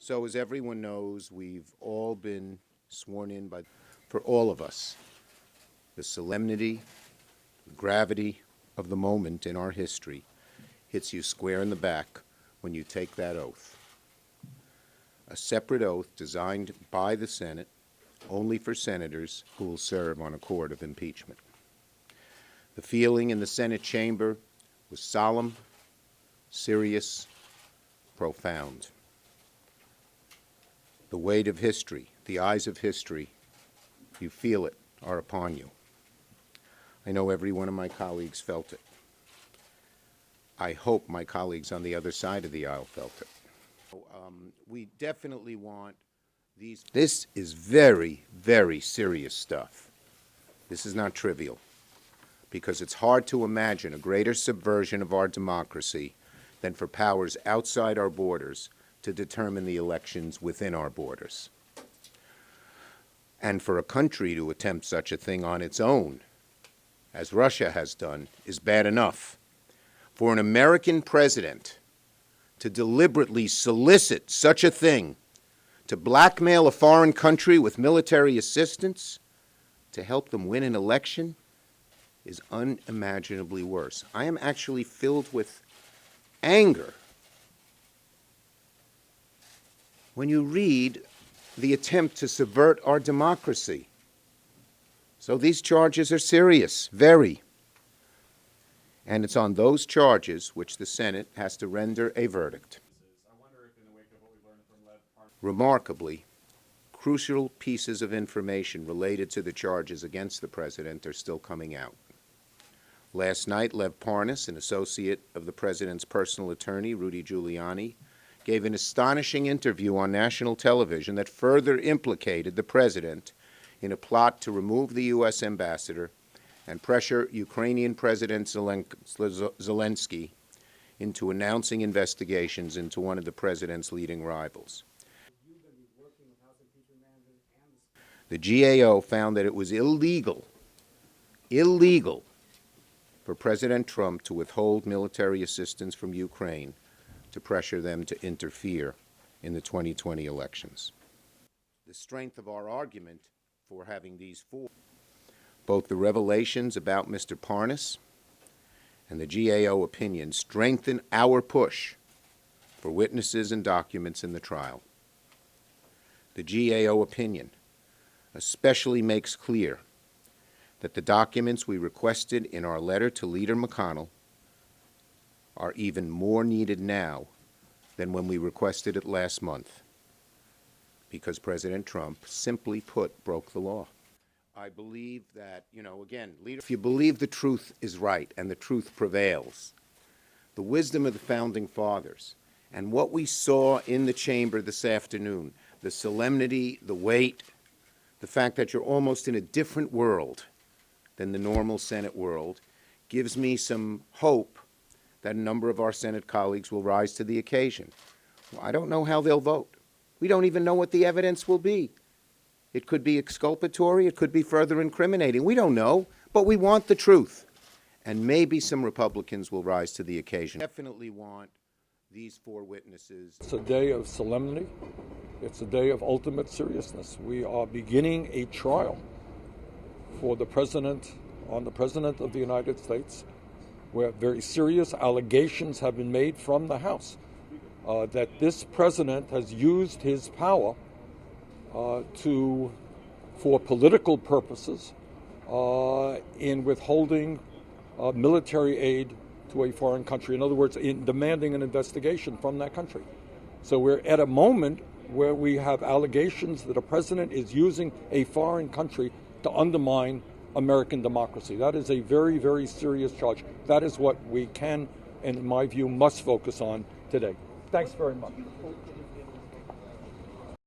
So as everyone knows, we've all been sworn in for all of us, the solemnity, the gravity of the moment in our history hits you square in the back when you take that oath. A separate oath designed by the Senate only for senators who will serve on a court of impeachment. The feeling in the Senate chamber was solemn, serious, profound. The weight of history, the eyes of history, you feel it, are upon you. I know every one of my colleagues felt it. I hope my colleagues on the other side of the aisle felt it. We definitely want these. This is very, very serious stuff. This is not trivial, because it's hard to imagine a greater subversion of our democracy than for powers outside our borders to determine the elections within our borders. And for a country to attempt such a thing on its own, as Russia has done, is bad enough. For an American president to deliberately solicit such a thing, to blackmail a foreign country with military assistance to help them win an election, is unimaginably worse. I am actually filled with anger when you read the attempt to subvert our democracy. So these charges are serious, very. And it's on those charges which the Senate has to render a verdict. Remarkably, crucial pieces of information related to the charges against the president are still coming out. Last night, Lev Parnas, an associate of the president's personal attorney, Rudy Giuliani, gave an astonishing interview on national television that further implicated the president in a plot to remove the U.S. ambassador and pressure Ukrainian President Zelensky into announcing investigations into one of the president's leading rivals. The GAO found that it was illegal for President Trump to withhold military assistance from Ukraine to pressure them to interfere in the 2020 elections. The strength of our argument for having these four, both the revelations about Mr. Parnas and the GAO opinion, strengthen our push for witnesses and documents in the trial. The GAO opinion especially makes clear that the documents we requested in our letter to Leader McConnell are even more needed now than when we requested it last month, because President Trump, simply put, broke the law. I believe that, again, if you believe the truth is right and the truth prevails, the wisdom of the Founding Fathers and what we saw in the chamber this afternoon, the solemnity, the weight, the fact that you're almost in a different world than the normal Senate world, gives me some hope that a number of our Senate colleagues will rise to the occasion. Well, I don't know how they'll vote. We don't even know what the evidence will be. It could be exculpatory, it could be further incriminating. We don't know, but we want the truth. And maybe some Republicans will rise to the occasion. Definitely want these four witnesses. It's a day of solemnity. It's a day of ultimate seriousness. We are beginning a trial for the President of the United States, where very serious allegations have been made from the House that this president has used his power for political purposes in withholding military aid to a foreign country. In other words, in demanding an investigation from that country. So we're at a moment where we have allegations that a president is using a foreign country to undermine American democracy. That is a very, very serious charge. That is what we can, and in my view, must focus on today. Thanks very much.